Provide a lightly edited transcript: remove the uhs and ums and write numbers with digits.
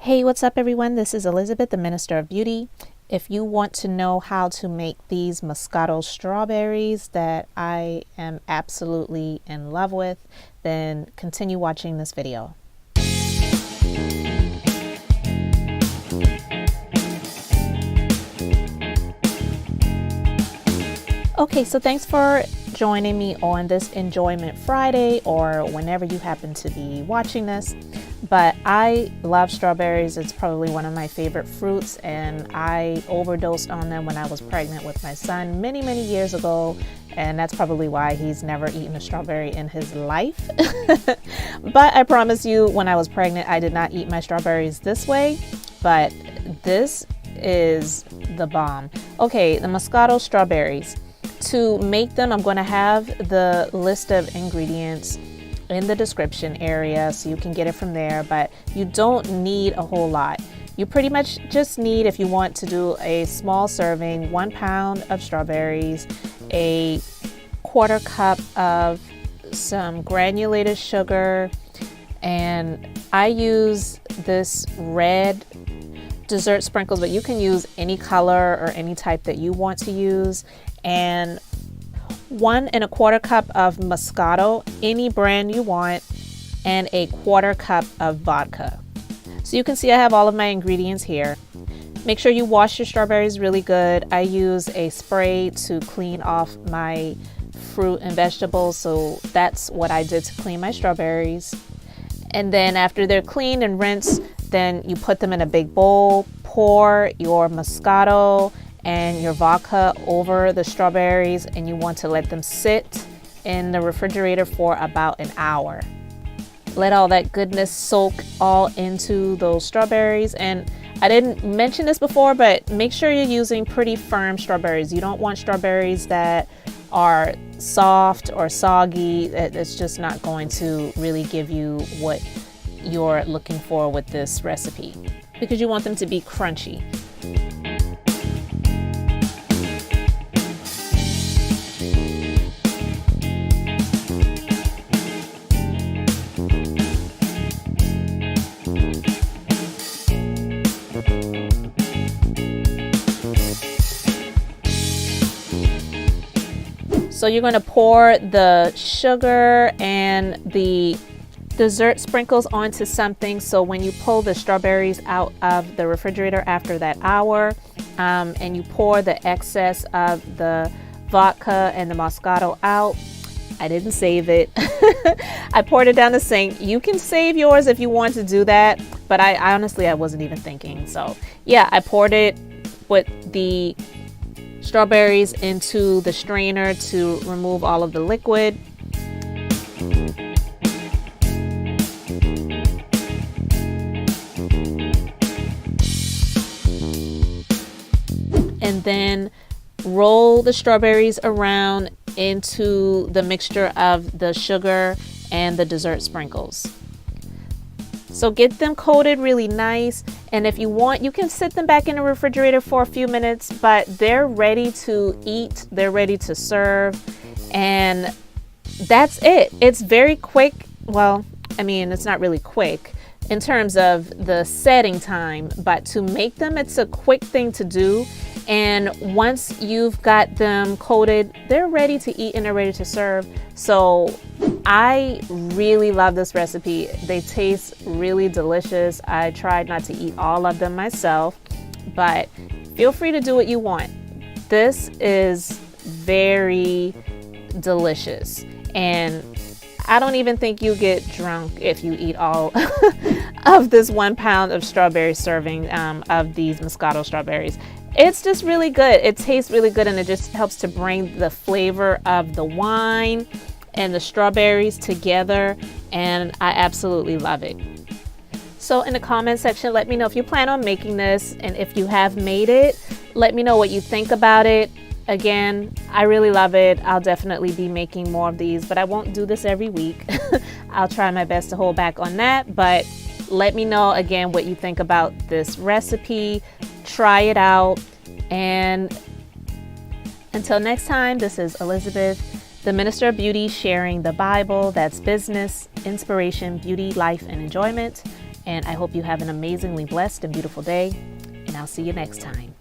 Hey, what's up everyone? This is Elizabeth, the Minister of Beauty. If you want to know how to make these Moscato strawberries that I am absolutely in love with, then continue watching this video. Okay, so thanks for joining me on this Enjoyment Friday or whenever you happen to be watching this. But I love strawberries. It's probably one of my favorite fruits, and I overdosed on them when I was pregnant with my son many years ago, and that's probably why he's never eaten a strawberry in his life. But I promise you, when I was pregnant, I did not eat my strawberries this way, but this is the bomb. Okay, the Moscato strawberries. To make them, I'm going to have the list of ingredients in the description area so you can get it from there, but you don't need a whole lot. You pretty much just need, if you want to do a small serving, 1 pound of strawberries, a 1/4 cup of some granulated sugar, and I use this red dessert sprinkles, but you can use any color or any type that you want to use, and 1 1/4 cup of Moscato, any brand you want, and a 1/4 cup of vodka. So you can see I have all of my ingredients here. Make sure you wash your strawberries really good. I use a spray to clean off my fruit and vegetables, so that's what I did to clean my strawberries. And then after they're cleaned and rinsed, then you put them in a big bowl, pour your Moscato and your vodka over the strawberries, and you want to let them sit in the refrigerator for about an hour. Let all that goodness soak all into those strawberries. And I didn't mention this before, but make sure you're using pretty firm strawberries. You don't want strawberries that are soft or soggy. It's just not going to really give you what you're looking for with this recipe, because you want them to be crunchy. So you're going to pour the sugar and the dessert sprinkles onto something, so when you pull the strawberries out of the refrigerator after that hour, and you pour the excess of the vodka and the Moscato out. I didn't save it. I poured it down the sink. You can save yours if you want to do that, but I honestly wasn't even thinking. So yeah, I poured it with the strawberries into the strainer to remove all of the liquid. And then roll the strawberries around into the mixture of the sugar and the dessert sprinkles. So get them coated really nice, and if you want, you can sit them back in the refrigerator for a few minutes, but they're ready to eat, they're ready to serve, and that's it. It's very quick. Well, I mean, it's not really quick in terms of the setting time, but to make them, it's a quick thing to do. And once you've got them coated, they're ready to eat and they're ready to serve. So I really love this recipe. They taste really delicious. I tried not to eat all of them myself, but feel free to do what you want. This is very delicious, and I don't even think you get drunk if you eat all of this 1 pound of strawberry serving of these Moscato strawberries. It's just really good. It tastes really good, and it just helps to bring the flavor of the wine and the strawberries together, and I absolutely love it. So in the comment section, let me know if you plan on making this, and if you have made it, let me know what you think about it. Again, I really love it. I'll definitely be making more of these, but I won't do this every week. I'll try my best to hold back on that, but let me know again what you think about this recipe. Try it out, and until next time, this is Elizabeth, the Minister of Beauty, sharing the Bible that's business, inspiration, beauty, life, and enjoyment. And I hope you have an amazingly blessed and beautiful day. And I'll see you next time.